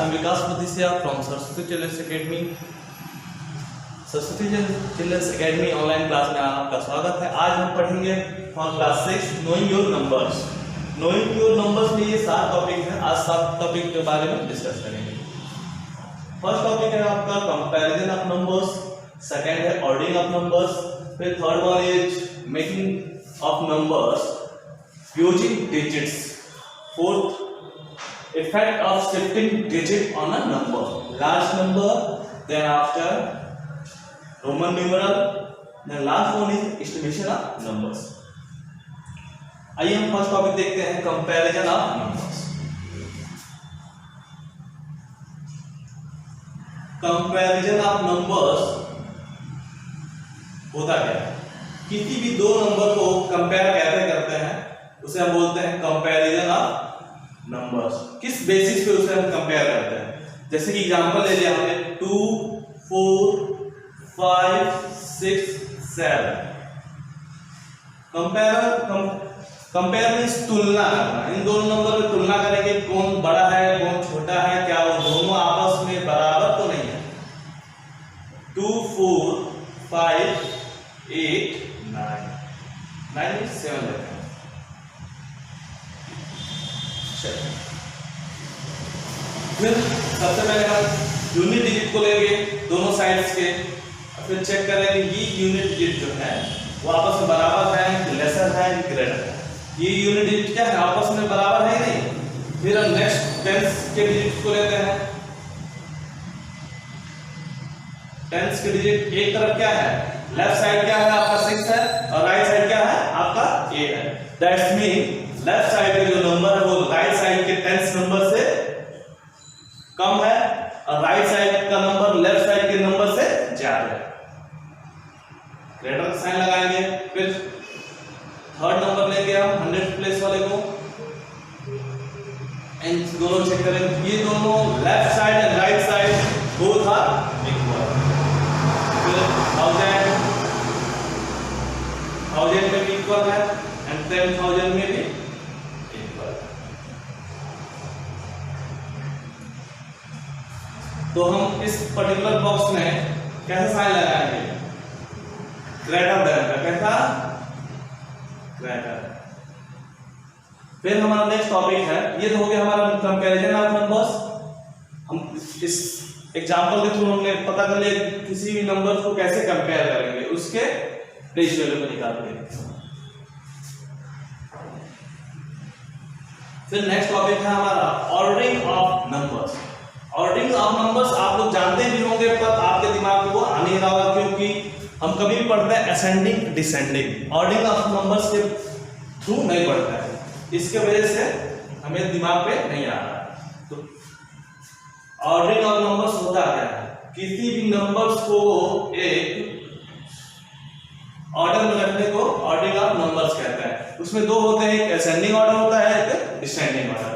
am Vikas Madhisya from Saraswati Children's Academy. Saraswati children's academy online class में आपका स्वागत है। आज हम पढ़ेंगे for class 6 knowing your numbers. Knowing your numbers में ये 7 टॉपिक हैं। आज 7 टॉपिक के बारे में डिस्कस करेंगे। फर्स्ट टॉपिक है आपका कंपैरिजन ऑफ नंबर्स, सेकंड है ऑर्डरिंग ऑफ नंबर्स, फिर third one is making of numbers using digits, fourth effect of shifting digit on a number, large number, then after Roman numeral, then last one is estimation of numbers. आइए हम first topic देखते हैं comparison of numbers. Comparison of numbers होता क्या है? किसी भी दो नंबर को कंपेयर कैसे करते हैं उसे हम बोलते हैं कंपैरिजन ऑफ नंबर्स। किस बेसिस पे उसे हम कंपेयर करते हैं? जैसे कि एग्जांपल ले लिया हमने 2 4 5 6 7। कंपेयर मींस तुलना करना। इन दोनों नंबर में तुलना करेंगे कौन बड़ा है कौन छोटा है, क्या वो दोनों आपस में बराबर तो नहीं है। 2 4 5 8 9 9 7 लेते हैं। फिर सबसे पहले हम यूनिट डिजिट को लेंगे दोनों साइड्स के, फिर चेक करेंगे ये यूनिट डिजिट जो है वो आपस में बराबर है, लेसर है, ग्रेटर है। ये यूनिट डिजिट क्या है? आपस में बराबर है नहीं। फिर हम नेक्स्ट टेंस के डिजिट को लेते हैं। टेंस के डिजिट एक तरफ क्या है? लेफ्ट साइड क्या है आपका 6 है और राइट साइड क्या है आपका 8 है। दैट्स मीन लेफ्ट साइड के जो नंबर है वो राइट साइड के टेंस नंबर से कम है और राइट साइड का नंबर लेफ्ट साइड के नंबर से ज्यादा है। ग्रेटर का साइन लगाएंगे। फिर थर्ड नंबर लेंगे हम 100 प्लेस वाले को, एंड दोनों चेक करेंगे ये दोनों left side and right side both are equal. फिर 1000 में भी इक्वल है एंड 10,000 में भी इक्वल। तो हम इस पर्टिकुलर बॉक्स में कैसे साइन लगाएंगे? ग्रेटर देन का। कैसा? ग्रेटर। फिर हमारा नेक्स्ट टॉपिक है, ये तो हो गया हमारा कंपैरिजन ऑफ नंबर्स। हम इस एग्जांपल के थ्रू हमने पता कर लिया किसी भी नंबर को कैसे कंपेयर करेंगे, उसके प्लेस वैल्यू को निकालेंगे। फिर नेक्स्ट टॉपिक है हमारा ordering of numbers. Ordering of numbers आप लोग जानते भी होंगे पर आपके दिमाग में वो आ नहीं रहा होगा क्योंकि हम कभी भी पढ़ते हैं ascending descending. Ordering of numbers के थ्रू नहीं पढ़ता है, इसके वजह से हमें दिमाग पे नहीं आ रहा। तो ऑर्डरिंग ऑफ नंबर्स होता क्या है? किसी भी नंबर्स को एक ऑर्डर में रखने को ऑर्डरिंग ऑफ नंबर्स कहते हैं। उसमें दो होते हैं, एक असेंडिंग ऑर्डर होता है, एक डिसेंडिंग ऑर्डर होता है।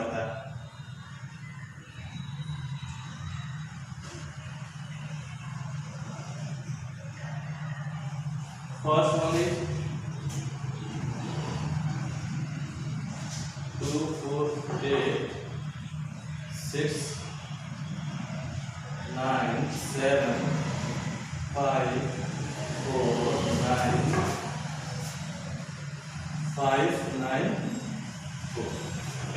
First one is 2 4 8 6 9 7 5 4 9 5 9 4।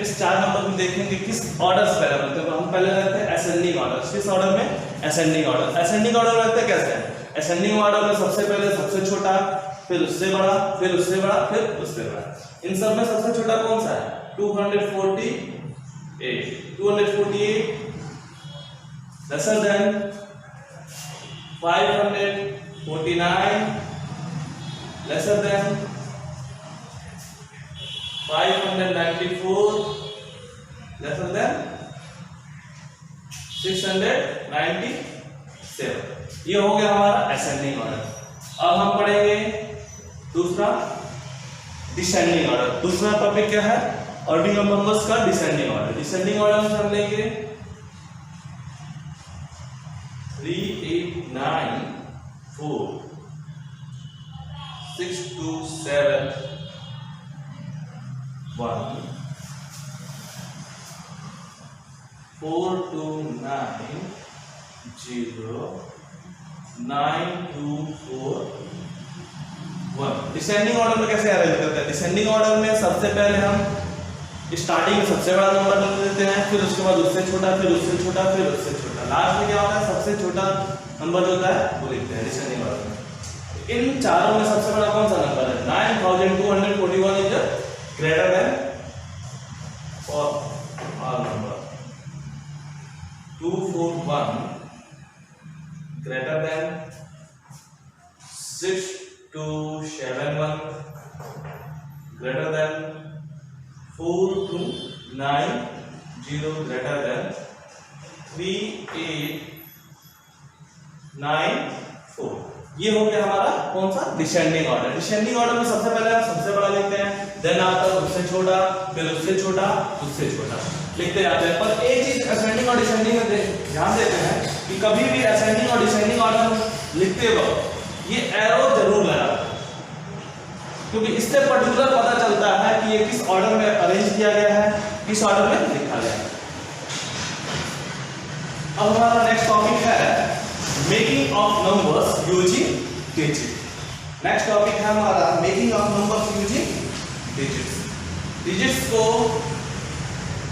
इस 4 नंबर में देखेंगे किस ऑर्डर से पहले बनते हैं। हम पहले रहते हैं असेंडिंग ऑर्डर। किस ऑर्डर में? Ascending order. असेंडिंग ऑर्डर रहते कैसे है? असेंडिंग ऑर्डर में सबसे पहले सबसे छोटा, फिर उससे बड़ा, फिर उससे बड़ा, फिर उससे बड़ा। इन सब में सबसे छोटा कौन सा है? 248। 248 lesser than 549, lesser than 594, lesser than 697। ये हो गया हमारा असेंडिंग ऑर्डर। अब हम पढ़ेंगे दूसरा डिसेंडिंग ऑर्डर। दूसरा टॉपिक क्या है? ऑर्डरिंग ऑफ नंबर्स का डिसेंडिंग ऑर्डर। डिसेंडिंग ऑर्डर में हम लेंगे 3 8 9 4 6 2 7 1 4290924 डिसेंडिंग ऑर्डर में कैसे अरेंज करते हैं? डिसेंडिंग ऑर्डर में सबसे पहले हम स्टार्टिंग में सबसे बड़ा नंबर ले लेते हैं, फिर उसके बाद उससे छोटा, फिर उससे छोटा, फिर उससे छोटा, लास्ट में क्या होता है सबसे छोटा नंबर जो होता है वो लिखते हैं डिसेंडिंग ऑर्डर में। इन चारों में सबसे बड़ा कौन सा नंबर है? 9241 is greater than for all number 241 greater than 6271 greater than 4290 greater than 3894। ये हो गया हमारा कौन सा? Descending order. डिसेंडिंग ऑर्डर में सबसे पहले हम सबसे बड़ा लिखते हैं, देन आता है उससे छोटा, फिर उससे छोटा, उससे छोटा लिखते जाते हैं। पर एक चीज असेंडिंग और डिसेंडिंग में ध्यान देते हैं कि कभी भी असेंडिंग और डिसेंडिंग ऑर्डर लिखते वक्त ये एरो जरूर लगाते हैं, क्योंकि इससे पर्टिकुलर पता चलता है कि ये किस ऑर्डर में अरेंज किया गया है, किस ऑर्डर में लिखा गया है। अब हमारा नेक्स्ट टॉपिक है making of numbers using digit. Next topic है हमारा making of numbers using digits. Digits को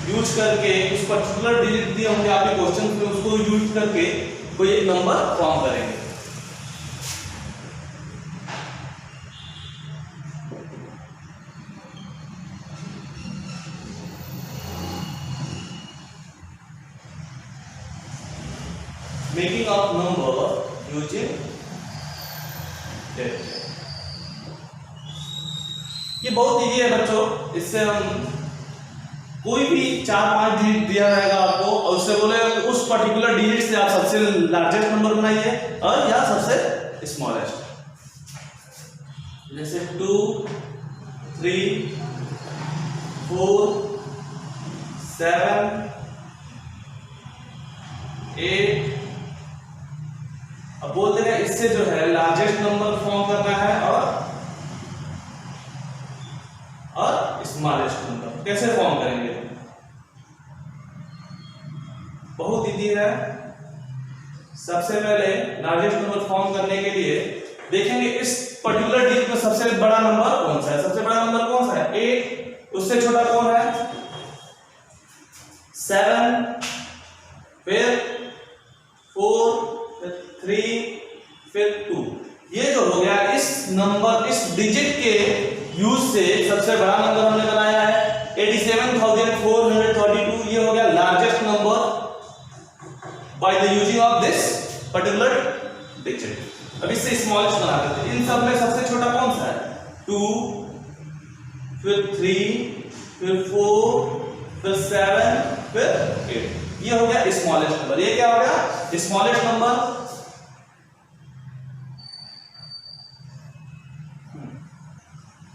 यूज करके उस पर्टिकुलर डिजिट दिए होंगे आपके क्वेश्चन में, उसको यूज करके कोई एक नंबर फॉर्म करेंगे। Making of number using digit, ये बहुत इजी है बच्चों। इससे हम कोई भी 4-5 डिजिट दिया रहेगा आपको और उससे बोले उस पर्टिकुलर डिजिट से आप सबसे लार्जेस्ट नंबर बनाइए और या सबसे स्मॉलेस्ट, जैसे 2 3 4 7 8। अब बोल देना इससे जो है लार्जेस्ट नंबर फॉर्म करना है और स्मॉलेस्ट नंबर कैसे फॉर्म करेंगे? बहुत इजी है। सबसे पहले लार्जेस्ट नंबर फॉर्म करने के लिए देखेंगे इस पर्टिकुलर डिजिट में सबसे बड़ा नंबर कौन सा है। सबसे बड़ा नंबर कौन सा है? 8। उससे छोटा कौन है? 7, फिर 4, फिर 3, फिर 2। ये जो हो गया इस नंबर, इस डिजिट के यूज से सबसे बड़ा नंबर हमने बनाया है 87,432। ये हो गया largest number by the using of this particular digit. अब इससे स्मॉलेस्ट बनाते हैं। इन सब में सबसे छोटा कौन सा है? 2, फिर 3, फिर 4, फिर 7, फिर 8। ये हो गया स्मॉलेस्ट नंबर। ये क्या हो गया? Smallest number.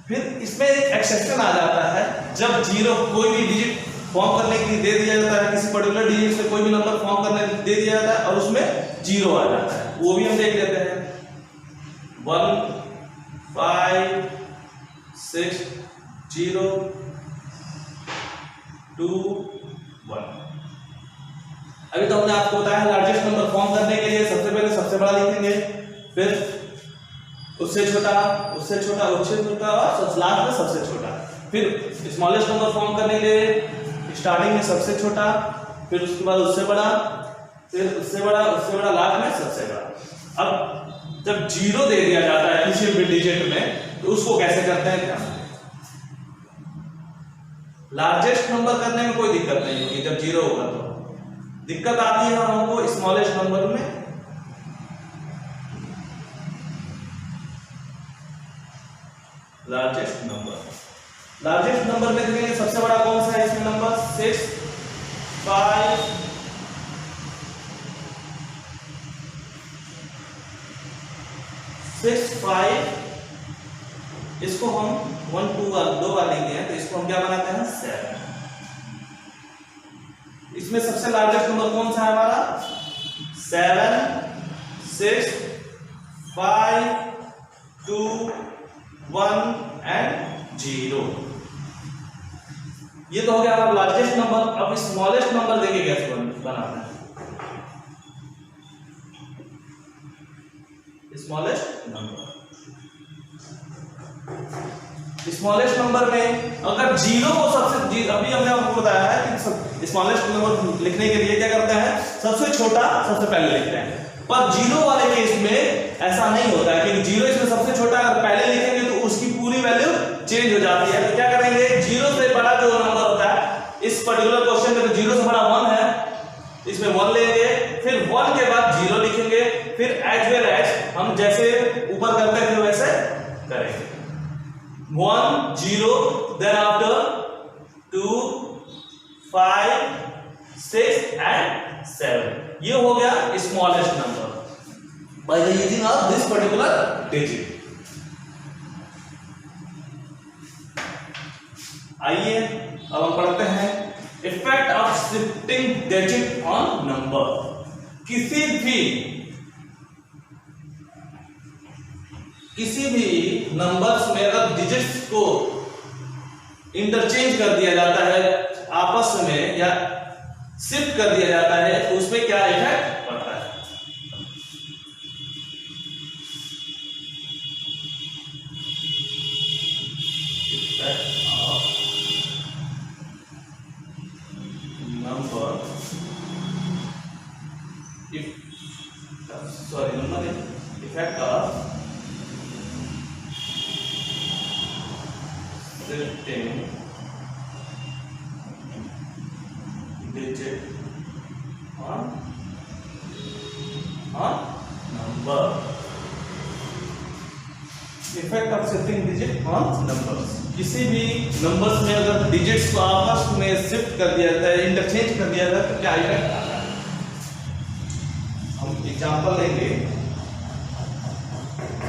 फिर इसमें एक एक्सेप्शन आ जाता है, जब जीरो कोई भी डिजिट फॉर्म करने के लिए दे दिया जाता है, किसी पर्टिकुलर डिजिट से कोई भी नंबर फॉर्म करने के लिए दे दिया जाता है और उसमें जीरो आ जाता है, वो भी हम देख लेते हैं। 1 5 6 0 2 1। अभी तो हमने आपको बताया लार्जेस्ट नंबर फॉर्म करने के लिए सबसे पहले सबसे बड़ा लिखेंगे, फिर उससे छोटा, उससे छोटा, उससे छोटा और लास्ट में सबसे छोटा। फिर स्मॉलेस्ट नंबर फॉर्म करने के लिए स्टार्टिंग में सबसे छोटा, फिर उसके बाद उससे बड़ा, फिर उससे बड़ा, उससे बड़ा, लास्ट में सबसे बड़ा। अब जब जीरो दे दिया जाता है किसी भी डिजिट में तो उसको कैसे करते हैं? क्या लार्जेस्ट नंबर करने में कोई दिक्कत नहीं होगी। जब जीरो होगा तो दिक्कत आती है हमको स्मॉलेस्ट नंबर में। लार्जेस्ट नंबर में देखेंगे सबसे बड़ा कौन सा है इसमें नंबर? 6 5 6 5। इसको हम 1 2 दो बार लिखते हैं तो इसको हम क्या बनाते हैं? 7। इसमें सबसे लार्जेस्ट नंबर कौन सा है हमारा? 7 6 5 2 1 एंड 0। ये तो हो गया हमारा लार्जेस्ट नंबर। अब स्मॉलेस्ट नंबर देंगे कैसे? बनाना है। स्मॉलेस्ट नंबर में अगर जीरो को सबसे, अभी हमने आपको बताया है कि स्मॉलेस्ट नंबर लिखने के लिए क्या करते हैं, सबसे छोटा सबसे पहले लिखते हैं। पर जीरो वाले केस में ऐसा नहीं होता है, क्योंकि जीरो इसमें सबसे छोटा अगर पहले लिखेंगे तो उसकी पूरी वैल्यू चेंज हो जाती है। तो क्या करेंगे, जीरो से बड़ा जो नंबर होता है, इस पर्टिकुलर क्वेश्चन में तो जीरो से बड़ा 1 है, इसमें 1 लेंगे, फिर 1 के बाद जीरो लिखेंगे, फिर एज वेल एज हम जैसे ऊपर करते थे वैसे करेंगे। 1 0 देन आफ्टर 2 5 6 एंड 7। ये हो गया smallest number by the using of this particular digit. आइए अब हम पढ़ते हैं effect of shifting digit on number. किसी भी नंबर्स में अगर डिजिट्स को इंटरचेंज कर दिया जाता है आपस में या शिफ्ट कर दिया जाता है तो उसमें क्या इफेक्ट पड़ता है। Effect of shifting digit on number। Effect of shifting digit on numbers. किसी भी नंबर्स में अगर डिजिट्स को आपस में शिफ्ट कर दिया जाता है, इंटरचेंज कर दिया जाता है तो क्या इफेक्ट आता है। हम एग्जांपल लेंगे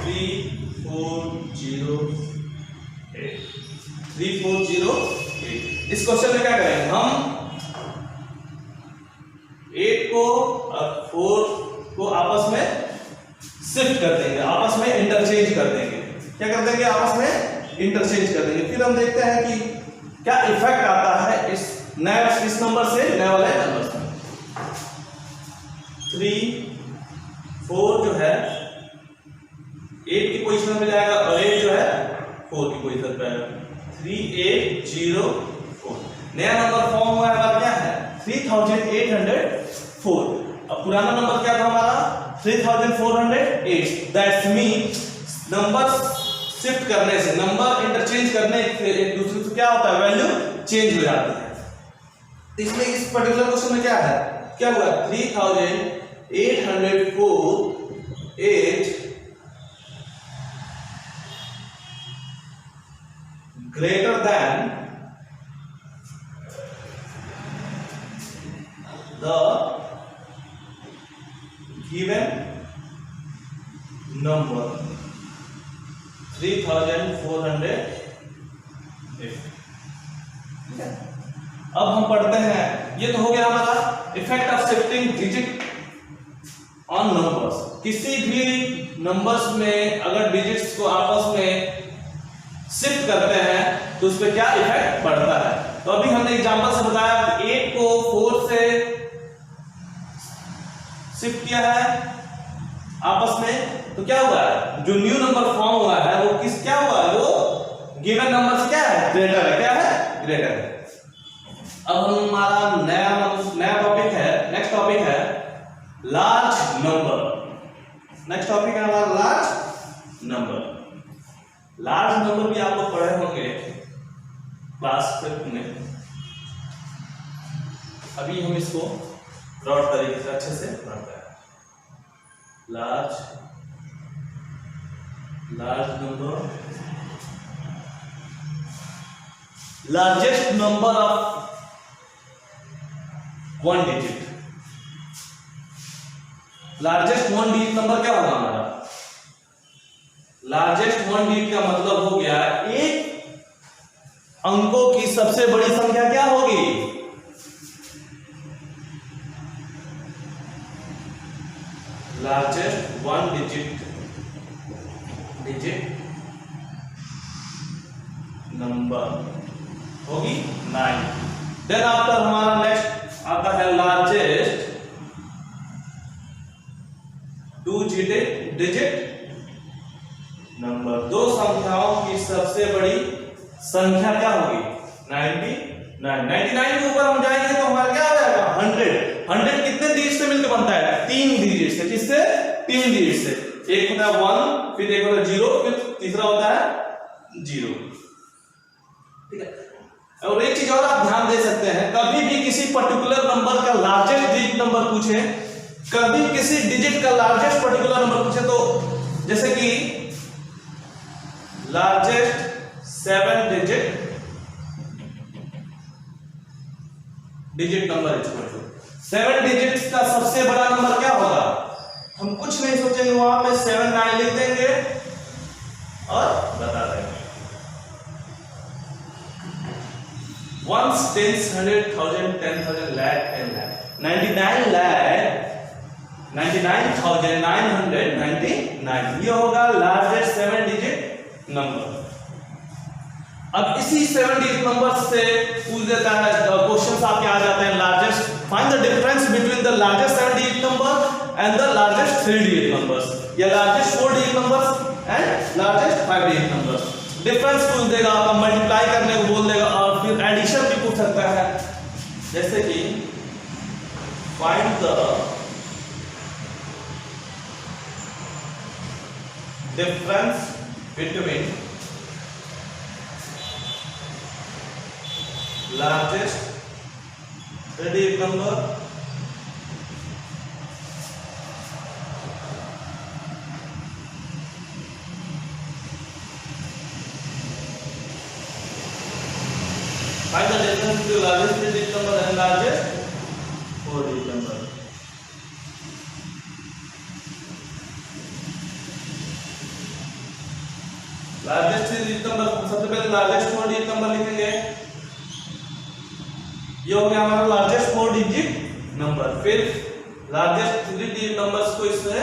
3408। इस क्वेश्चन में क्या करेंगे, हम 8 को और 4 को आपस में शिफ्ट कर देंगे, आपस में इंटरचेंज कर देंगे। क्या कर देंगे, आपस में इंटरचेंज कर देंगे। फिर हम देखते हैं कि क्या इफेक्ट आता है इस नंबर से नए वाले नंबर से। 3 4 जो है 8 की पोजीशन में जाएगा और 8 जो है 4 की पोजीशन पे आएगा। 3804 नया नंबर फॉर्म हुआ है, हमारा क्या है 3804। अब पुराना नंबर क्या था हमारा 3408। दैट्स मीन नंबर शिफ्ट करने से, नंबर इंटरचेंज करने से एक दूसरे से क्या होता है, वैल्यू चेंज हो जाती है। इसलिए इस पर्टिकुलर क्वेश्चन में क्या है, क्या हुआ 3804 8 greater than the given number 3408। अब हम पढ़ते हैं, ये तो हो गया हमारा effect of shifting digit on numbers. किसी भी नंबर्स में अगर डिजिट्स को आपस में शिफ्ट करते हैं तो उस पर क्या इफेक्ट पड़ता है। तो अभी हमने एग्जांपल से बताया 8 को 4 से शिफ्ट किया है आपस में, तो क्या हुआ है, जो न्यू नंबर फॉर्म हुआ है वो क्या हुआ है, वो गिवन नंबर से क्या है, ग्रेटर है। क्या है, ग्रेटर है। अब हमारा नया टॉपिक है, नेक्स्ट टॉपिक है लार्ज नंबर। नेक्स्ट टॉपिक है हमारा लार्ज नंबर। लार्ज नंबर भी आप लोग पढ़े होंगे क्लास 5 में। अभी हम इसको ब्रॉड तरीके से अच्छे से पढ़ते हैं। Large number, largest number of 1 digit. Largest 1 digit number क्या होगा हमारा, लार्जेस्ट 1 डिजिट का मतलब हो गया एक अंकों की सबसे बड़ी संख्या क्या होगी, लार्जेस्ट 1 डिजिट नंबर होगी 9। देन आफ्टर हमारा नेक्स्ट आता है लार्जेस्ट डिजिट नंबर। दो संख्याओं की सबसे बड़ी संख्या क्या होगी? 99 के ऊपर हम जाएंगे तो हमारा क्या हो जाएगा? 100 कितने डिजिट से मिलकर बनता है? 3 डिजिट से। किससे? 3 डिजिट से। एक होता है 1, फिर एक होता है 0, फिर तीसरा होता है 0। ठीक है। और एक चीज और आप ध्यान दे सकते हैं, कभी भी किसी पर्टिकुलर नंबर का लार्जेस्ट डिजिट नंबर पूछे, कभी किसी डिजिट का लार्जेस्ट पर्टिकुलर नंबर पूछे तो जैसे कि largest 7 digit number equal to 7 digits का सबसे बड़ा नंबर क्या होगा? हम कुछ नहीं सोचेंगे, वहां पे 7 9 लिख देंगे और बता देंगे। Ones, tens, 100, 1000, 10,000, lakh, 10 lakh, 99,999 ये होगा लार्जेस्ट 7 डिजिट नंबर। अब इसी 7 डिजिट नंबर से पूछ देता है, क्वेश्चंस आपके आ जाते हैं, largest find the difference between the largest 7 digit number and the largest 3 digit numbers, या largest 4 digit numbers and largest 5 digit numbers. Difference पूछ देगा, आपका मल्टीप्लाई करने को बोल देगा, और फिर एडिशन भी पूछ सकता है, जैसे कि find the difference between largest 3 digit number find the difference between largest 3 digit number and largest 4 digit number। Largest 3 digit number, सबसे पहले लार्जेस्ट 4 डिजिट नंबर लिखेंगे, ये हो गया हमारा लार्जेस्ट 4 डिजिट नंबर। फिर लार्जेस्ट 3 डिजिट नंबर्स को इससे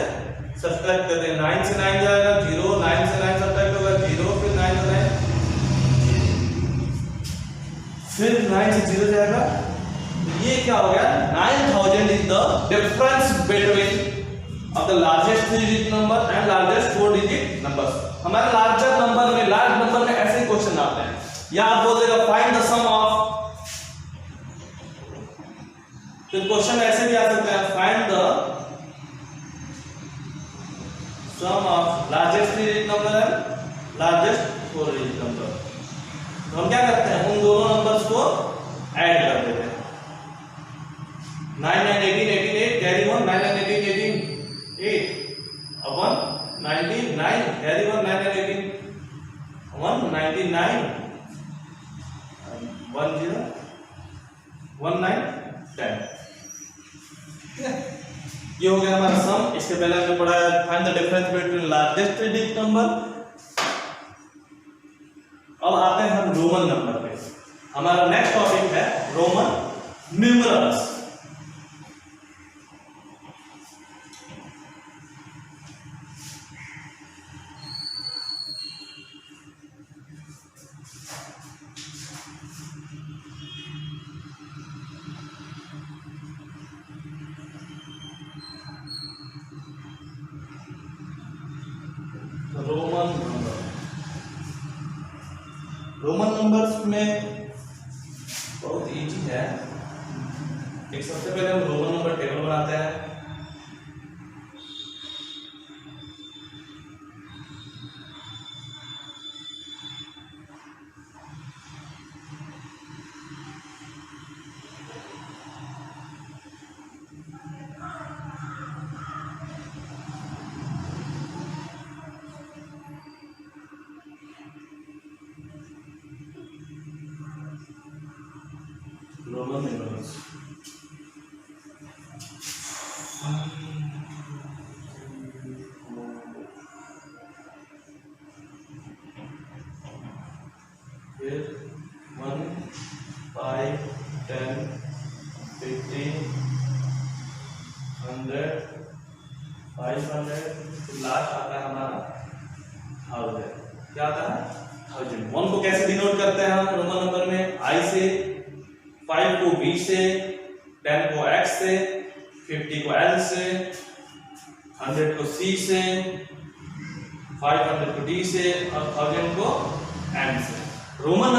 सब्ट्रैक्ट कर देंगे, 9 से 9 जाएगा 0, 9 से 9 सब्ट्रैक्ट होगा 0, फिर 9 से 9, फिर 9 से 0 जाएगा, ये क्या हो गया? 9000 is the difference between of the largest 3 digit number and largest 4 digit numbers. हमारे लार्ज नंबर में ऐसे क्वेश्चन आते हैं, या आप बोल देगा फाइंड द सम ऑफ, तो क्वेश्चन ऐसे भी आ सकता है, find the sum of largest 3 digit number and largest 4 digit number. तो हम क्या करते हैं, उन दोनों नंबर्स को ऐड कर देते हैं, 9 9 18 18 8 कैरी 1, 9 9 18 18 8 अब 199 कैरी 1, 9 9 18 199 10 19 10। ये हो गया हमारा सम। इसके पहले हमने पढ़ा find the difference between largest 3 digit number. अब आते हैं हम रोमन नंबर पे। हमारा नेक्स्ट टॉपिक है रोमन न्यूमरल्स। रोमन नंबर्स में बहुत इजी है। एक सबसे पहले हम रोमन नंबर टेबल बनाते हैं। रोमन न्यूमरल्स फिर 1 5 10 50 100 500 लास्ट आता है हमारा 1000। क्या आता है? 1000। 1 को कैसे डिनोट करते हैं हम रोमन नंबर में? आई से, 5 को V से, 10 को X से, 50 को L से, 100 को C से, 500 को D से और 1000 को M से। रोमन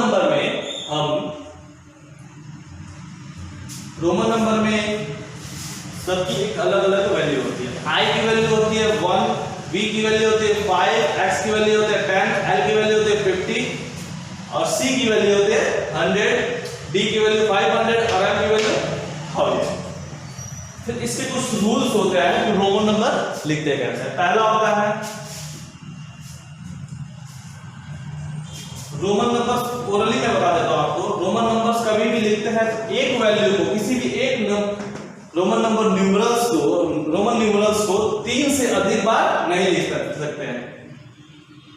नंबर में सबकी एक अलग अलग वैल्यू होती है। I की वैल्यू होती है 1, B की वैल्यू होती है 5, X की वैल्यू होती है 10, L की वैल्यू होती है 50 और C की वैल्यू होती है 100, D की वैल्यू 500 और M की वैल्यू 1000। फिर इसके कुछ रूल्स होते हैं कि रोमन नंबर लिखते कैसे। पहला होता है रोमन नंबर्स, ओरली मैं बता देता हूं आपको। रोमन नंबर्स कभी भी लिखते हैं तो एक वैल्यू को, किसी भी एक रोमन नंबर रोमन न्यूमरल्स को 3 से अधिक बार नहीं लिख सकते हैं।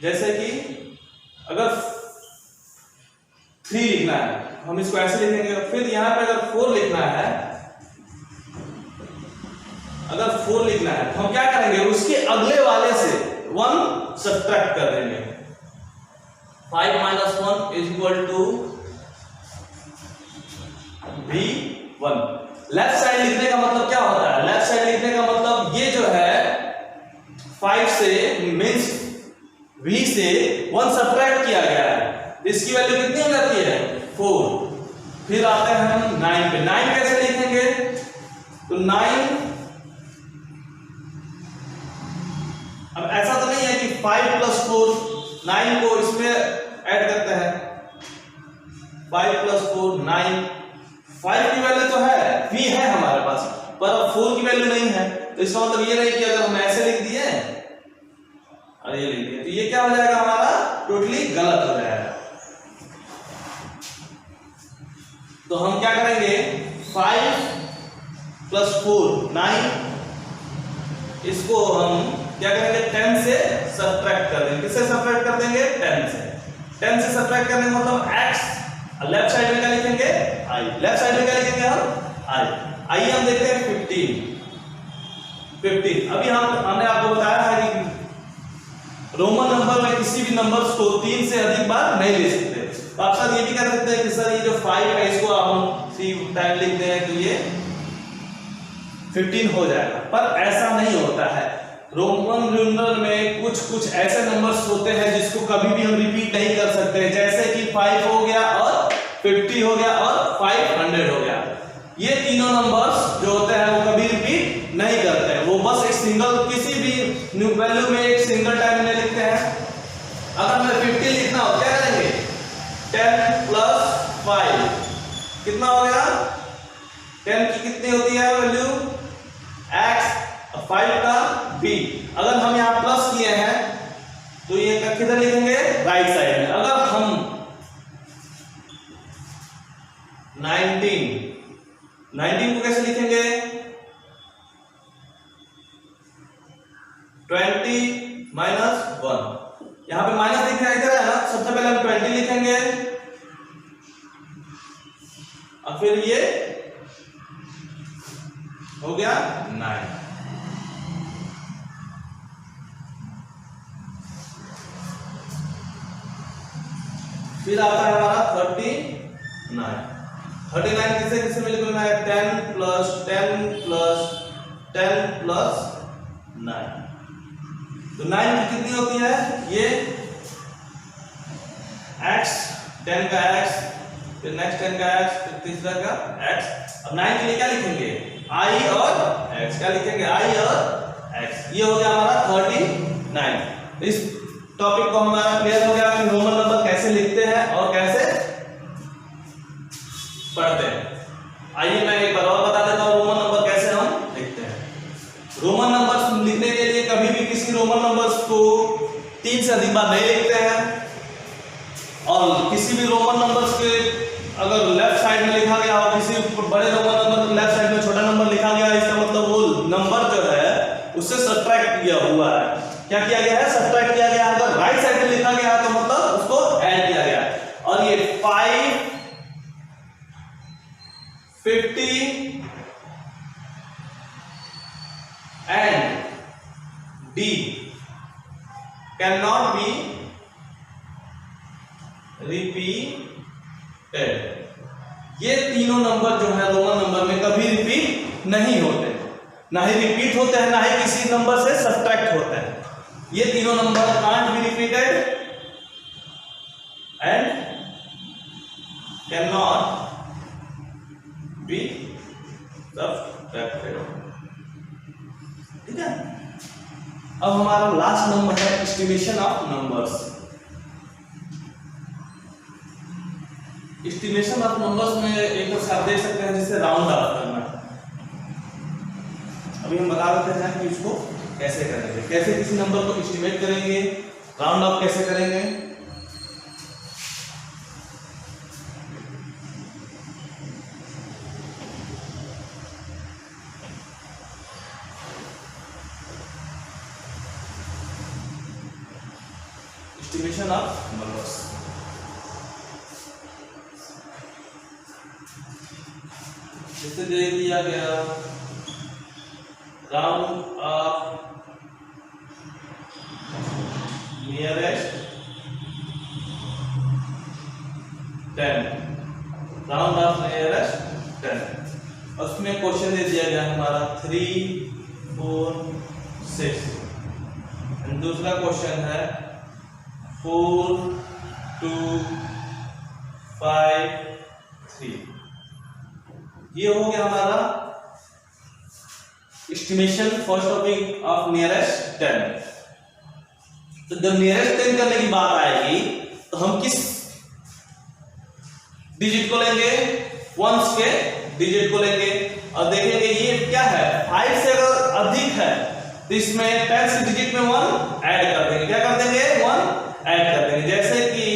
जैसे कि अगर 3 लिखना है हम इसको ऐसे लिखेंगे, फिर यहां पे अगर 4 लिखना है तो हम क्या करेंगे, उसके अगले वाले से 1 सब्ट्रैक्ट कर देंगे। 5 - 1 = V1। लेफ्ट साइड लिखने का मतलब क्या होता है? लेफ्ट साइड लिखने का मतलब ये जो है 5 से मींस V से 1 सब्ट्रैक्ट किया गया है, इसकी वैल्यू कितनी हो जाती है 4। फिर आते हैं हम 9 पे। 9 कैसे लिखेंगे? तो 9, अब ऐसा तो नहीं है कि 5 + 4, 9 को इसमें ऐड करते हैं। 5 + 4 9, 5 की वैल्यू तो है, V है हमारे पास, पर अब 4 की वैल्यू नहीं है। तो इसका मतलब ये नहीं कि अगर हम ऐसे लिख दिए और ये लिख दिए तो ये क्या हो जाएगा, हमारा टोटली गलत हो जाएगा। तो हम क्या करेंगे, 5 + 4 9, इसको हम क्या करेंगे 10 से सब्ट्रैक्ट कर देंगे। किससे सब्ट्रैक्ट कर देंगे? 10 से। 10 से सब्ट्रैक्ट करने का मतलब x, लेफ्ट साइड में क्या लिखेंगे I, लेफ्ट साइड में क्या लिखेंगे हम I। आइए हम देखते हैं 15। अभी हमने आपको बताया है कि रोमन नंबर में किसी भी नंबर्स को 3 से अधिक बार नहीं ले सकते। तो आप सर ये भी कह सकते हैं कि सर ये जो 5 है इसको हम 3 टाइम लिखते हैं तो ये 15 हो जाएगा, पर ऐसा नहीं होता है। रोमन न्यूमरल में कुछ ऐसे नंबर्स होते हैं जिसको कभी भी हम रिपीट नहीं कर सकते, जैसे कि 5 हो गया और 50 हो गया और 500 हो गया। ये तीनों नंबर्स जो होते हैं वो कभी रिपीट नहीं करते हैं, वो बस एक सिंगल, किसी भी वैल्यू में एक सिंगल टाइम में लिखते हैं। अगर हमें 50 लिखना हो क्या करेंगे, 10 + 5 कितना हो गया, 10 की कितनी होती है वैल्यू x, 5 का b। अगर हम यहाँ प्लस किए हैं तो ये किधर लिखेंगे, राइट साइड में। अगर हम 19 को कैसे लिखेंगे, 20 - 1। यहां पे माइनस दिखाई दे रहा है ना, सबसे पहले हम 20 लिखेंगे और फिर ये हो गया 9। फिर आता है हमारा 39 किसे किसे में लिखना है, 10 + 10 + 10 + 9। तो 9 की कितनी होती है, ये x, 10 का x, फिर नेक्स्ट 10 का x, फिर तीसरा का x। अब 9 के लिए क्या लिखेंगे, i और x। क्या लिखेंगे, i और x। ये हो गया हमारा 39। इस टॉपिक को हमारा क्लियर हो गया कि रोमन नंबर कैसे लिखते हैं और कैसे पढ़ते हैं। आइए मैं एक बार और बता देता हूं रोमन नंबर कैसे हम लिखते हैं। रोमन नंबर्स लिखने के लिए कभी भी किसी रोमन नंबर्स को 3 से अधिक बार नहीं लिखते हैं, और किसी भी रोमन नंबर्स के अगर लेफ्ट साइड में लिखा गया हो, किसी बड़े रोमन नंबर लेफ्ट साइड में छोटा नंबर लिखा गया है, इसका मतलब वो नंबर जो है उससे सब्ट्रैक्ट किया हुआ है। क्या किया गया है, सब्ट्रैक्ट किया गया है। अगर राइट साइड में लिखा गया है तो मतलब उसको ऐड किया गया है। और ये 5, 50 and D cannot be repeated। ये तीनों नंबर जो है रोमन नंबर में कभी रिपीट नहीं होते। ना ही रिपीट होते हैं, ना ही किसी नंबर से सब्ट्रैक्ट होते हैं। ये तीनों number can't be repeated and can not be subtracted. ठीक है, अब हमारा लास्ट नंबर है estimation of numbers. Estimation of numbers में एक तो आप देख सकते हैं जिसे राउंड ऑफ करना। अभी हम बता देते हैं कि उसको कैसे करेंगे, कैसे किसी नंबर को एस्टिमेट करेंगे, राउंड ऑफ कैसे करेंगे। Estimation of numbers. जैसे दे दिया गया round of nearest 10, round of nearest 10। उसमें क्वेश्चन दे दिया गया हमारा 3, 4, 6 एंड दूसरा क्वेश्चन है 4, 2, 5, 3। ये हो गया हमारा estimation first topic of nearest 10। तो जब नियरेस्ट 10 करने की बात आएगी तो हम किस डिजिट को लेंगे? वंस के डिजिट को लेंगे और देखेंगे ये क्या है, 5 से अगर अधिक है तो इसमें 10 डिजिट में 1 ऐड कर देंगे। क्या कर देंगे? 1 ऐड कर देंगे। जैसे कि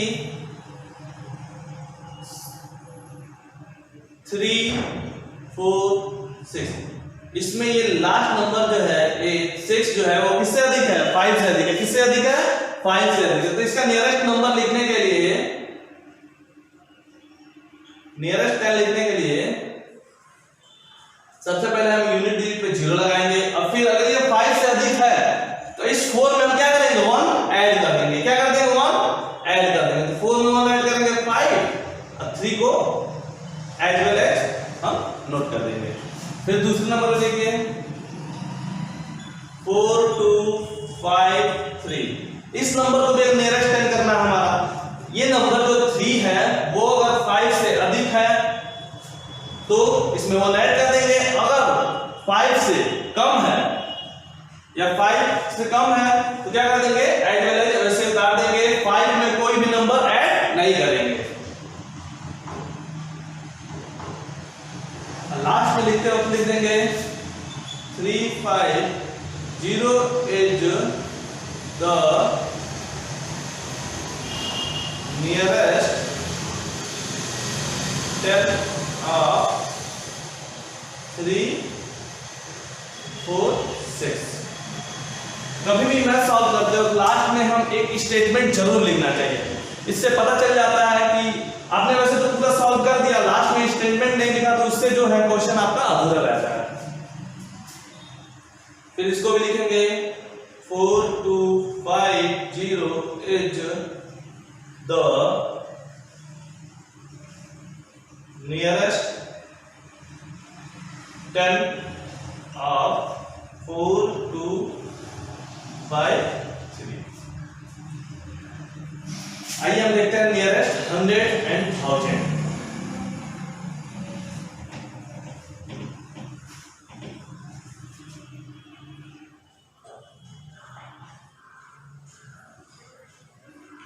3, 4, 6, इसमें ये लास्ट नंबर जो है, ये 6 जो है वो किससे अधिक है? 5 से अधिक है। किससे अधिक है? 5 से अधिक है। तो इसका नियरेस्ट नंबर लिखने के लिए, नियरेस्ट 10 लिखने के लिए सबसे पहले हम यूनिट डिजिट पे 0 लगाएंगे और फिर अगर ये 5 से अधिक है तो इस 4 में हम क्या करेंगे? 1 ऐड कर देंगे। क्या कर देंगे? 1 ऐड कर देंगे। तो 4 में 1 ऐड करेंगे 5 और 3 को एज वेल एज हम नोट कर देंगे। फिर दूसरे नंबर को देखिए 4, 2, 5, 3। इस नंबर को भी नियरेस्ट 10 करना है हमारा। ये नंबर जो 3 है वो अगर 5 से अधिक है तो इसमें 1 ऐड कर देंगे। अगर 5 से कम है या 5 से कम है तो क्या कर देंगे? एज वेल एज वैसे उतार देंगे। 5 में कोई भी नंबर ऐड नहीं करेंगे। लास्ट में लिखते वक्त लिख देंगे 3, 5, 0 is the nearest 10 of 3, 4, 6। कभी भी मैथ सॉल्व करते हो लास्ट में हम एक स्टेटमेंट जरूर लिखना चाहिए। इससे पता चल जाता है कि आपने वैसे तो पूरा सॉल्व कर दिया, लास्ट में स्टेटमेंट नहीं लिखा तो उससे जो है क्वेश्चन आपका अधूरा रहता है। फिर इसको भी लिखेंगे 4, 2, 5, 0 is the nearest 10 of 4, 2, 5, 3। आइए हम देखते हैं नियरेस्ट 100 एंड 1000।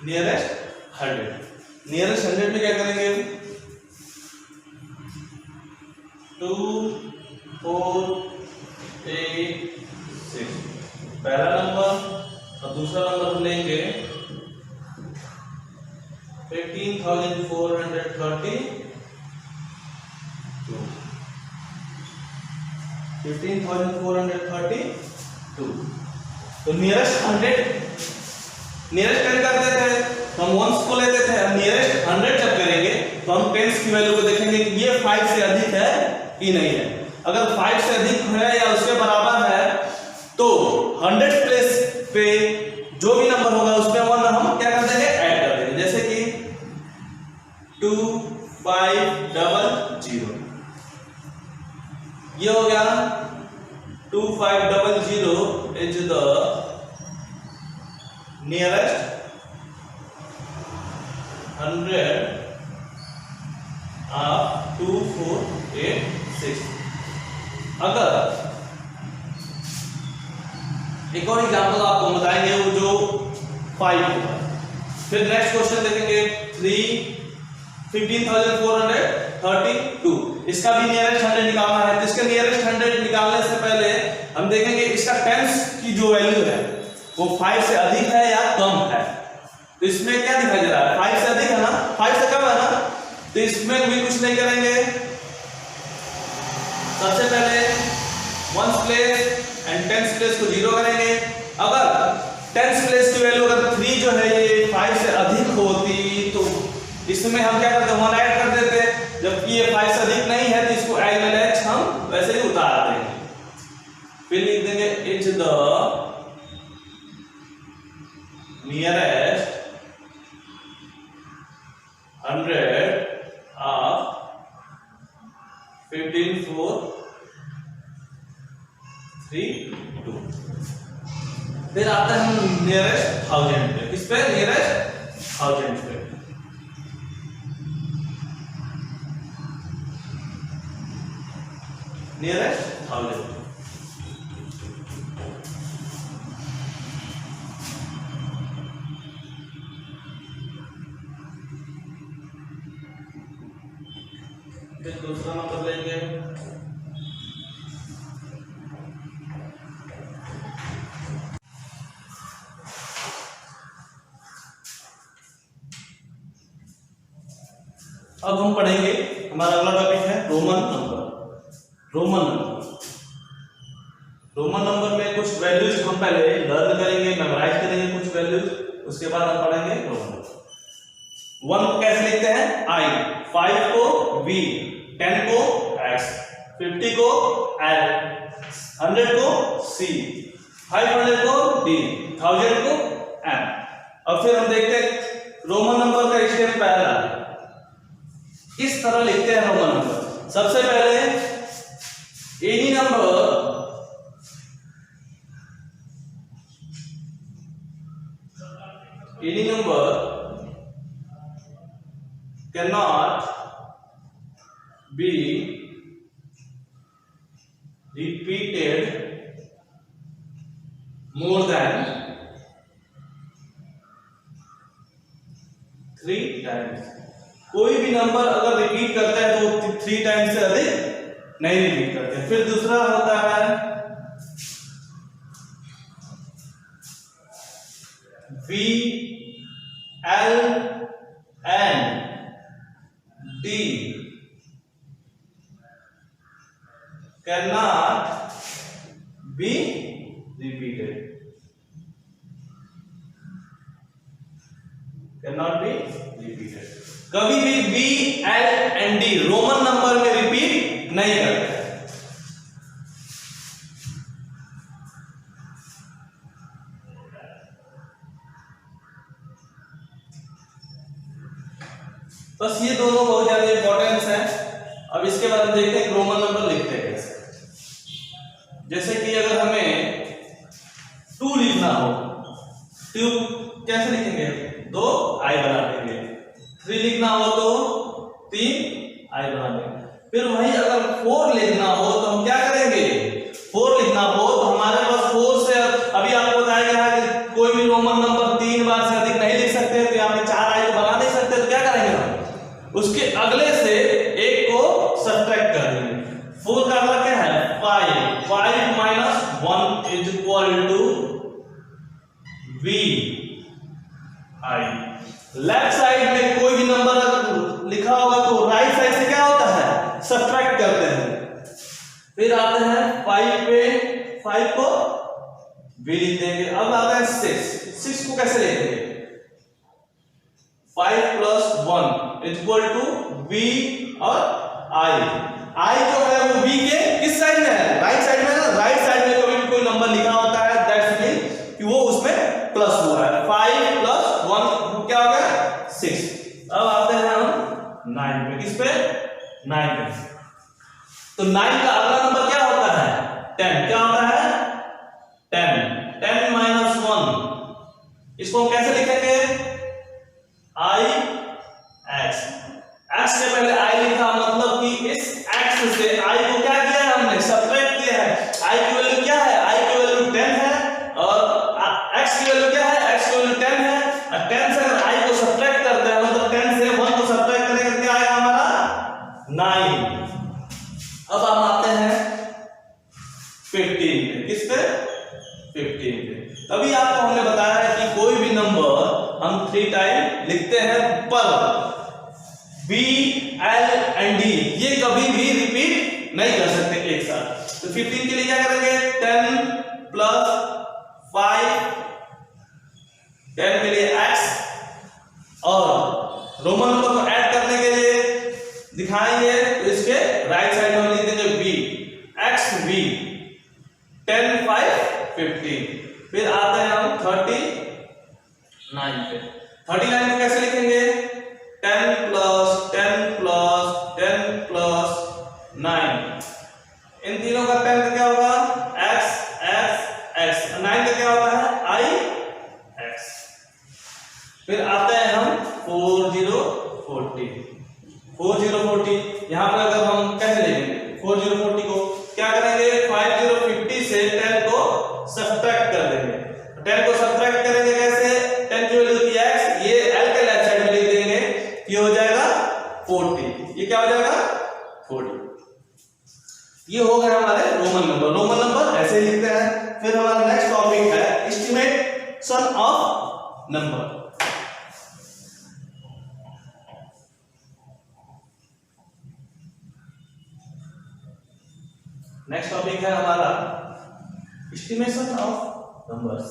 नियरेस्ट 100। नियरेस्ट 100 में क्या करेंगे? 2, 4, 8, 6 पहला नंबर और दूसरा नंबर लेंगे 15,432। 15,432। तो नियरेस्ट 100, नियरेस्ट 10 करते थे तो हम वंस को लेते थे। नियरेस्ट 100 जब करेंगे तो हम टेंस की वैल्यू को देखेंगे कि ये 5 से अधिक है कि नहीं है। अगर 5 से अधिक है या उसके बराबर है तो 100 प्लेस पे जो भी नंबर होगा उसमें 1 हम क्या कर देंगे? ऐड कर देंगे। जैसे कि 2, 5, 0 0। ये हो गया 2500 is the nearest 100 of 2486। अगर एक और एग्जांपल आपको बताएंगे वो जो 5 होगा। फिर नेक्स्ट क्वेश्चन देखेंगे 15,432। इसका भी नियरेस्ट 100 निकालना है। तो इसका नियरेस्ट 100 निकालने से पहले हम देखेंगे इसका टेंस की जो वैल्यू है वो 5 से अधिक है या कम है। तो इसमें क्या दिखाई दे रहा है, 5 से अधिक है ना, 5 से कम है ना, तो इसमें भी कुछ नहीं करेंगे। सबसे पहले ones place and tens place को 0 करेंगे। अगर टेंस प्लेस की वैल्यू अगर 3 जो है ये 5 से अधिक होती तो इसमें हम क्या करते हैं, 1 ऐड कर देते। जबकि ये 5 से अधिक नहीं है तो इसको एज वेल एज हम वैसे ही उतार देंगे। फिर लिख देंगे इज द नियरेस्ट 100 of 15,432। फिर आता है हम नियरेस्ट 1000 पे। किस पे? नियरेस्ट 1000 पे। नियरेस्ट 1000 पे। फिर दूसरा नंबर लेंगे। अब हम पढ़ेंगे, हमारा अगला टॉपिक है रोमन नंबर। रोमन नंबर में कुछ वैल्यूज हम पहले लर्न करेंगे, मेमोराइज करेंगे कुछ वैल्यूज, उसके बाद हम पढ़ेंगे रोमन नंबर। 1 को कैसे लिखते हैं? I, 5 को V, 10 को X, 50 को L, 100 को C, 500 को D, 1000 को M। अब फिर हम देखते हैं रोमन नंबर का स्टेप पहला इस तरह लिखते हैं। रोमन नंबर सबसे पहले any number cannot be repeated more than 3 times। कोई भी नंबर अगर रिपीट करता है तो 3 टाइम्स से अधिक नहीं रिपीट करते। फिर दूसरा होता है V, L and D cannot be repeated। cannot be repeated। कभी भी B, L and D Roman number में रिपीट नहीं करते। बस ये दोनों बहुत ज्यादा इंपॉर्टेंस है। अब इसके बाद हम देखते हैं रोमन नंबर लिखते हैं कैसे। जैसे कि अगर हमें 2 लिखना हो, 2 कैसे लिखेंगे? 2 I बना देंगे। 3 लिखना हो तो 3 I बना देंगे। फिर वही अगर 4 लिखना हो तो हम क्या करेंगे? 4 लिखना हो तो हमारे पास 4 से अभी आपको बताया गया है कि कोई भी रोमन नंबर 3 बार से अधिक नहीं लिख सकते, तो यहाँ पे 4 I तो बना नहीं सकते। तो क्या करेंगे हम? उसके अगले से एक को सब्ट्रैक्ट कर देंगे। 4 का अगला क्या है? 5 minus 1 is equal to V I। Left side में कोई भी नंबर अगर लिखा होगा तो राइट साइड से क्या होता है? सब्ट्रैक्ट करते हैं। फिर आते हैं 5 पे, 5 को V लिख देंगे। अब आता है 6 को कैसे लिखेंगे? 5 plus 1 is equal to V और I। I जो है वो V के किस साइड में है? राइट साइड में ना। राइट साइड में कभी भी कोई नंबर लिखा होता है दैट्स मीन कि वो उसमें प्लस हुआ है। 5 plus 1 क्या हो गया? 6। अब आते हैं हम 9 पे। किस पे? 9 पे। तो 9 का अगला नंबर क्या होता है? 10 क्या होता है 10 माइनस 1 इसको हम कैसे लिखेंगे i x x के पहले i लिखा मतलब कि इस x से i को क्या किया है हमने सब्ट्रैक्ट किया है i की वैल्यू क्या है i की वैल्यू 10 है और x की वैल्यू क्या है x की वैल्यू 10 है और 10 से अगर i को सब्ट्रैक्ट करते हैं मतलब 10 से 1 को सब्ट्रैक्ट करेंगे क्या आएगा हमारा 9। अब हम आते हैं 15 पे किस पे 15 पे तभी आपको हमने बताया है कि कोई भी नंबर हम 3 टाइम लिखते हैं पर B, L एंड D ये कभी भी रिपीट नहीं कर सकते एक साथ। तो 15 के लिए क्या करेंगे 10 प्लस 5 10 के लिए x और रोमन नंबर को ऐड करने के लिए दिखाएंगे तो इसके राइट साइड में लिख देंगे b x b 10 5 15 फिर आते हैं हम 39 पे 39 को कैसे लिखेंगे 10 प्लस 10 प्लस 10 प्लस 9 इन तीनों का 10 का क्या होगा x x x 9 का क्या होता है i x फिर आते हैं हम 4040 यहां पर अगर हम कैसे लेंगे 4040 को क्या करेंगे 5050 से 10 को सब्ट्रैक्ट कर देंगे 10 को सब्ट्रैक्ट करेंगे कैसे 10 की वैल्यू थी x ये l के लेफ्ट साइड में लिख देंगे ये हो जाएगा 40 ये क्या हो जाएगा 40 ये हो गया हमारे रोमन नंबर ऐसे ही लिखते हैं। फिर हमारा नेक्स्ट टॉपिक है estimation of number. Next topic है हमारा estimation of numbers.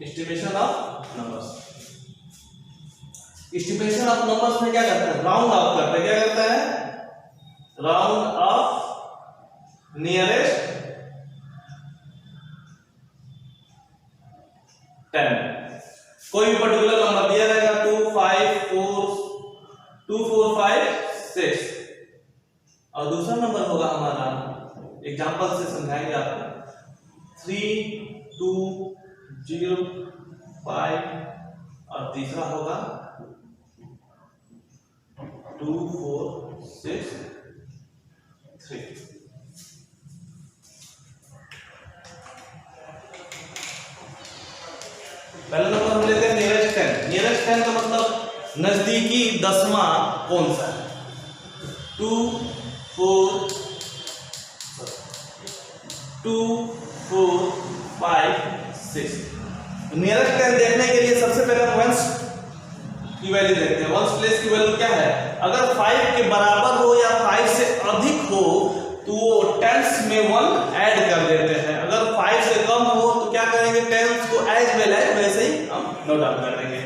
Estimation of numbers में क्या करते हैं राउंड ऑफ करते हैं क्या करता है राउंड ऑफ नियरेस्ट 10 कोई भी पर्टिकुलर नंबर दिया रहेगा 2 5 4 2 4 5 6 और दूसरा नंबर होगा हमारा एग्जांपल से समझाएंगे आपको 3 2 0 5 और तीसरा होगा 2 4 6 3। पहला नंबर हम लेते हैं नियरेस्ट 10 का मतलब नजदीकी दसवां कौन सा है 2 4 5 6। नियरेस्ट 10 देखने के लिए सबसे पहले वंस की वैल्यू देखते हैं। वंस प्लेस की वैल्यू क्या है अगर 5 के बराबर हो या 5 से अधिक हो तो वो टेंस में 1 ऐड कर देते हैं। अगर 5 से कम हो तो क्या करेंगे टेंस को एज वेल एज वैसे ही हम नोट डाउन कर देंगे।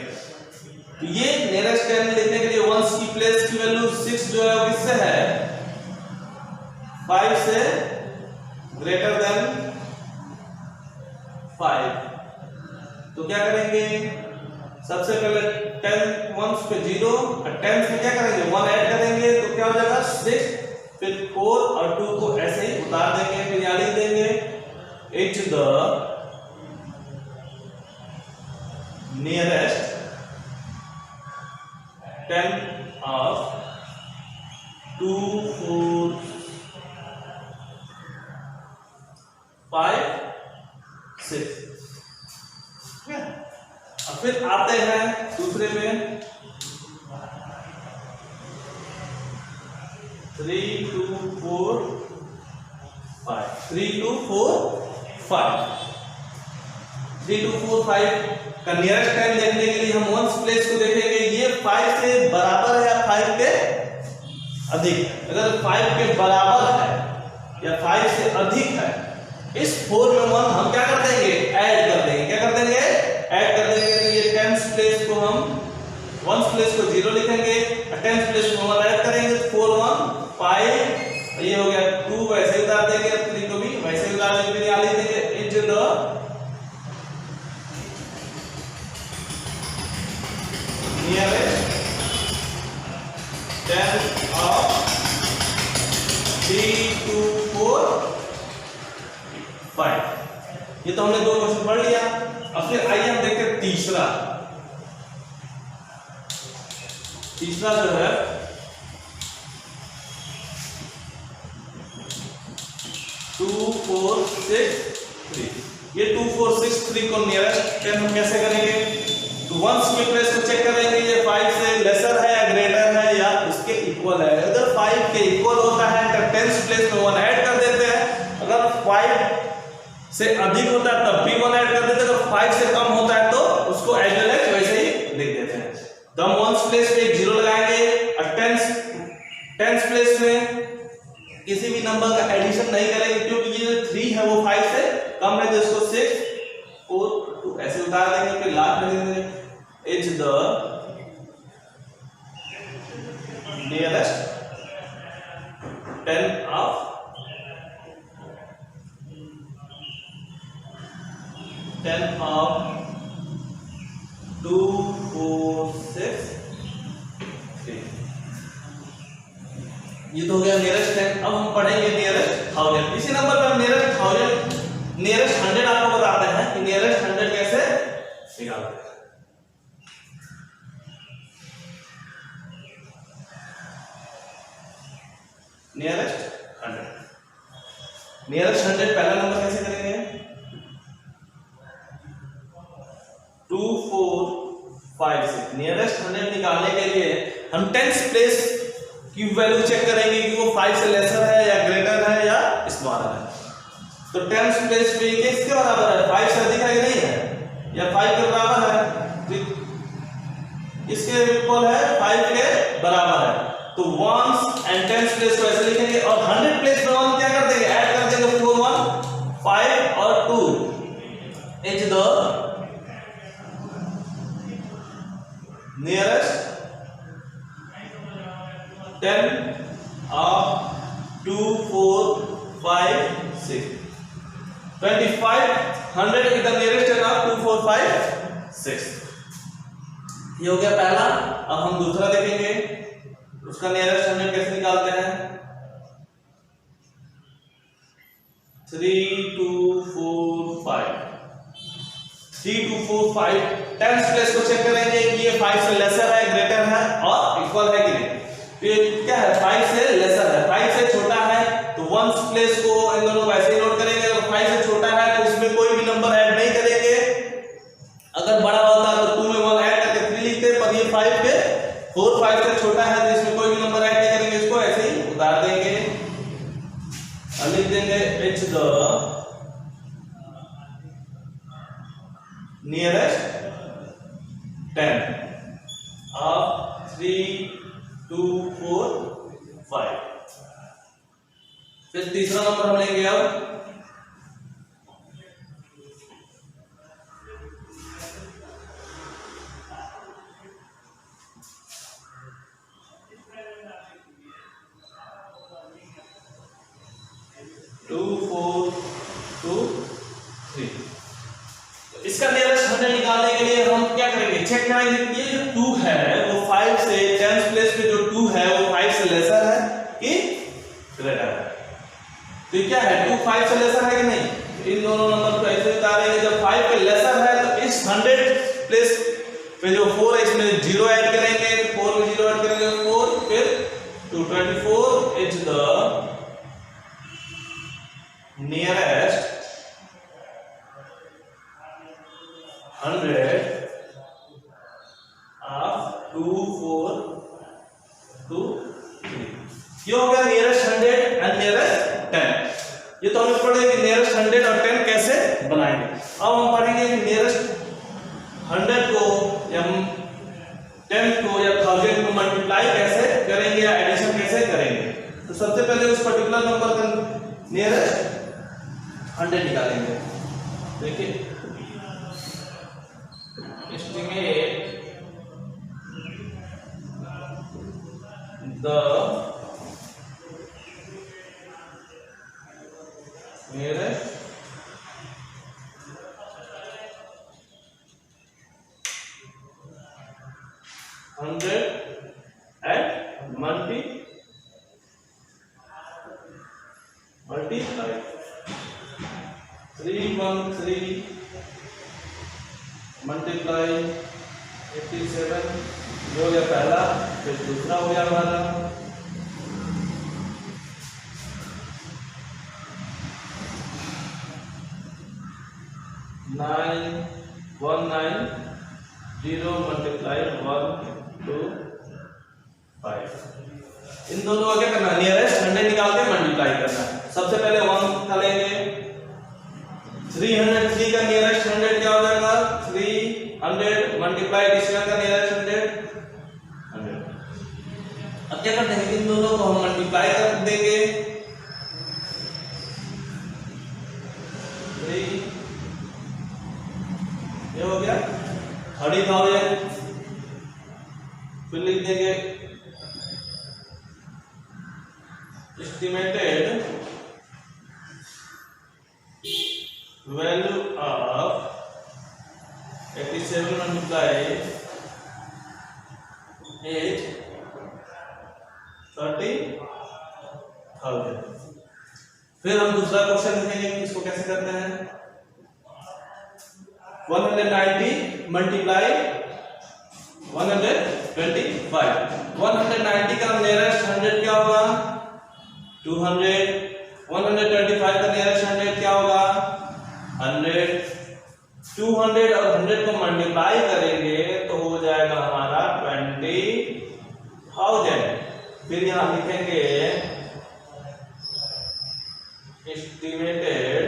तो ये नियरेस्ट 10 लिखने के लिए वंस की प्लेस की वैल्यू 6 जो है वो किससे है 5 से ग्रेटर देन 5। तो क्या करेंगे सबसे पहले 10 वंस पे 0 और 10 में क्या करेंगे 1 ऐड करेंगे तो क्या हो जाएगा 6 फिर 4 और 2 को ऐसे ही उतार देंगे फिर यहाँ लिख देंगे इच द नियरेस्ट 10 ऑफ 2 4 5 6। अब फिर आते हैं दूसरे में 3 2 4 5 3 2 4 5 3 2 4 5 का नियरेस्ट 10 देखने के लिए हम वंस प्लेस को देखेंगे ये 5 से बराबर है या 5 के अधिक। अगर 5 के बराबर है या 5 से अधिक है इस 4 में 1 हम क्या कर देंगे ऐड कर देंगे। क्या कर देंगे ऐड कर देंगे तो ये 10th प्लेस को हम 1st प्लेस को 0 लिखेंगे 10th प्लेस को 1 ऐड करेंगे 4 1 5 ये हो गया 2 वैसे उतार देंगे, 3 को भी वैसे उतार देंगे, फिर यहाँ लिख देंगे इज द नियरेस्ट 10 ऑफ 3 2 4 5। ये तो हमने 2 क्वेश्चन पढ़ लिया। अब फिर आइए हम देखते हैं तीसरा जो है 2 4 6 3। ये 2 4 6 3 को नियरेस्ट 10 हम कैसे करेंगे? तो वंस के प्लेस को चेक करेंगे, ये 5 से लेसर है या ग्रेटर है या उसके इक्वल है। अगर 5 के इक्वल होता है तो 10th प्लेस में 1 ऐड कर देते हैं, अगर 5 से अधिक होता है तब भी 1 ऐड कर देते हैं, अगर 5 से कम होता है तो उसको एज वेल एज वैसे ही लिख देते हैं। तो हम 1st प्लेस पे 0 लगाएंगे और 10th प्लेस में किसी भी नंबर का एडिशन नहीं करेंगे, क्योंकि ये जो 3 है वो 5 से कम है, तो इसको 6 4 2 ऐसे उतार देंगे। फिर लास्ट में लिख देंगे इज द नियरेस्ट 10 ऑफ 2 4 6 3। ये तो हो गया नियरेस्ट 10। अब हम पढ़ेंगे नियरेस्ट 1000। इसी नंबर पर हम नियरेस्ट 100 आपको बताते हैं कि नियरेस्ट 100 कैसे निकालते हैं। नियरेस्ट 100 पहला नंबर कैसे करेंगे? 2 4 5 6। नियरेस्ट 100 निकालने के लिए हम 10th प्लेस की वैल्यू चेक करेंगे कि वो 5 से लेसर है या ग्रेटर है या स्मॉलर है। तो 10th प्लेस पे किसके बराबर है? 5 से अधिक है कि नहीं है, या 5 के बराबर है? तो इसके इक्वल है, 5 के बराबर है। तो 1 एंड 10th प्लेस को ऐसे लिखेंगे और 100 प्लेस में 1 क्या कर देंगे? ऐड कर देंगे 4 1 5 और 2 is the nearest 10 of 2 4 5 6। 25 100 is the nearest 10 of 2 4 5 6। ये हो गया पहला। अब हम दूसरा देखेंगे, उसका नियरेस्ट 100 कैसे निकालते हैं? 3 2 4 5 3 2 4 5। 10th प्लेस को चेक करेंगे कि ये 5 से लेसर है, ग्रेटर है और इक्वल है कि नहीं। तो ये क्या है? 5 से लेसर है, 5 से छोटा है, तो 1st प्लेस को इन दोनों को ऐसे ही नोट करेंगे। अगर 5 से छोटा है तो इसमें कोई भी नंबर ऐड नहीं करेंगे। अगर बड़ा होता तो 2 में 1 ऐड करके 3 लिखते, पर ये 5 के 4 5 से छोटा है तो इसमें कोई भी नंबर ऐड नहीं करेंगे, इसको ऐसे ही उतार देंगे और लिख देंगे इज द नियरेस्ट 10 ऑफ 3 2 4 5। फिर तीसरा नंबर हम लेंगे अब 2 4 2 3। इसका नियरेस्ट 100 निकालने के लिए हम क्या करेंगे? चेक करेंगे कि ये जो 2 है वो 5 से 10th प्लेस पे जो 2 है वो 5 से लेसर है कि ग्रेटर है। तो क्या है? 2 5 से लेसर है कि नहीं? इन दोनों नंबर को ऐसे उतारेंगे। जब 5 के लेसर है तो इस 100 प्लेस पे जो 4 है इसमें 0 ऐड करेंगे, 4 में 0 ऐड करेंगे 4, फिर 224 इज द नियरेस्ट 100 ऑफ 2 4 2 3। ये हो गया नियरेस्ट 100 एंड नियरेस्ट 10। ये तो हमें पढ़ेंगे नियरेस्ट 100 और 10 कैसे बनाएंगे। अब हम पढ़ेंगे कि नियरेस्ट 100 को या 10 को या 1000 को मल्टीप्लाई कैसे करेंगे या एडिशन कैसे करेंगे। तो सबसे पहले उस पर्टिकुलर नंबर का नियरेस्ट 100 निकालेंगे। देखिए estimate the and multiply 313 multiply 87 जो हो गया पहला, फिर दूसरा हो गया हमारा 9190 multiply 125। इन दोनों का क्या करना है, नियरेस्ट 100 निकाल के मल्टीप्लाई करना है। सबसे पहले 1 का लेंगे, 303 का नियरेस्ट 100 क्या हो जाएगा, 300 मल्टीप्लाई 87 का नियरेस्ट 100। अब क्या करते हैं, इन दोनों को हम मल्टीप्लाई कर देंगे, 3 ये हो गया 30,000। फिर लिख देंगे estimated value of 87 multiply 8 30,000। फिर हम दूसरा क्वेश्चन लिखेंगे, इसको कैसे करते हैं, 190 मल्टीप्लाई 125। 190 का नियरेस्ट 100 क्या होगा, 200। 125 का नियरेस्ट 100 क्या होगा, 100। 200 और 100 को मल्टीप्लाई करेंगे तो हो जाएगा हमारा 20,000। फिर यहां लिखेंगे एस्टिमेटेड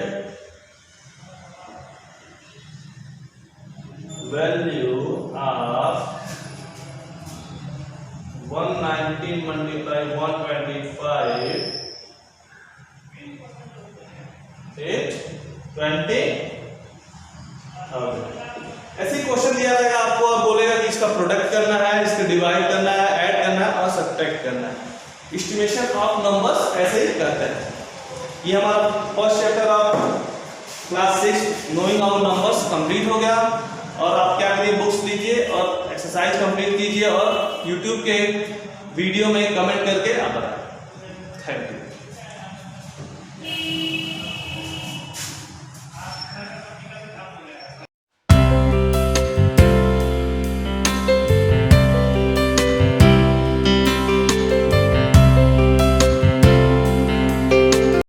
वैल्यू ऑफ 190 मल्टीप्लाई 125 20,000। ऐसे क्वेश्चन दिया जाएगा आपको और बोलेगा कि इसका प्रोडक्ट करना है, इसको डिवाइड करना है, ऐड करना है और सब्ट्रैक्ट करना है। एस्टिमेशन ऑफ नंबर्स ऐसे ही करते हैं। ये हमारा first chapter of class 6 knowing our numbers complete हो गया। और आप क्या करिए, बुक्स लीजिए और एक्सरसाइज कंप्लीट कीजिए और YouTube के वीडियो में कमेंट करके आप बताएं। Thank you.